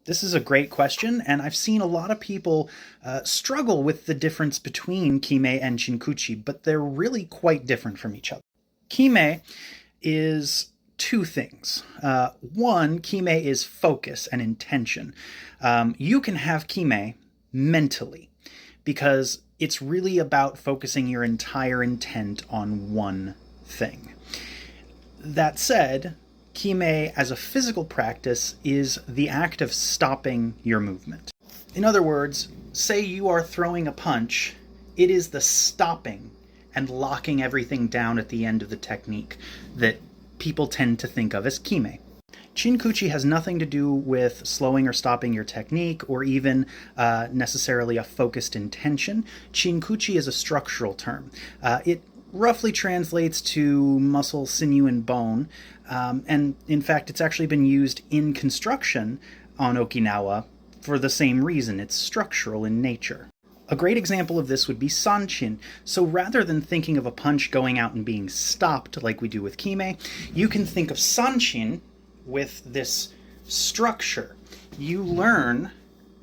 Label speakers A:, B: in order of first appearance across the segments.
A: This is a great question, and I've seen a lot of people struggle with the difference between Kime and Chinkuchi, but they're really quite different from each other. Kime is two things. One, Kime is focus and intention. You can have Kime mentally because it's really about focusing your entire intent on one thing. That said, Kime as a physical practice is the act of stopping your movement. In other words, say you are throwing a punch, it is the stopping and locking everything down at the end of the technique that people tend to think of as Kime. Chinkuchi has nothing to do with slowing or stopping your technique or even necessarily a focused intention. Chinkuchi is a structural term. It roughly translates to muscle, sinew, and bone. And in fact, it's actually been used in construction on Okinawa for the same reason. It's structural in nature. A great example of this would be sanchin. So rather than thinking of a punch going out and being stopped like we do with Kime, you can think of sanchin with this structure. You learn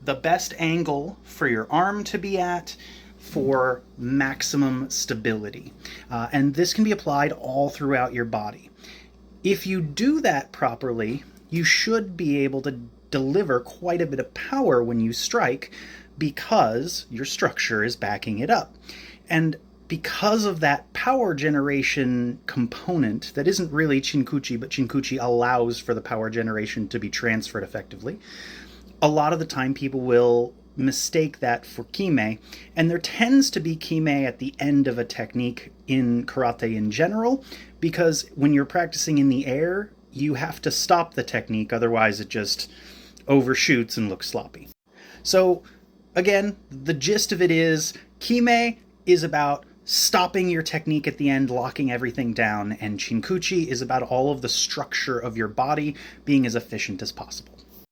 A: the best angle for your arm to be at for maximum stability. And this can be applied all throughout your body. If you do that properly, you should be able to deliver quite a bit of power when you strike because your structure is backing it up. And because of that power generation component that isn't really Chinkuchi, but Chinkuchi allows for the power generation to be transferred effectively, a lot of the time people will mistake that for Kime, and there tends to be Kime at the end of a technique in karate in general, because when you're practicing in the air, you have to stop the technique, otherwise it just overshoots and looks sloppy. So again, the gist of it is Kime is about stopping your technique at the end, locking everything down, and Chinkuchi is about all of the structure of your body being as efficient as possible.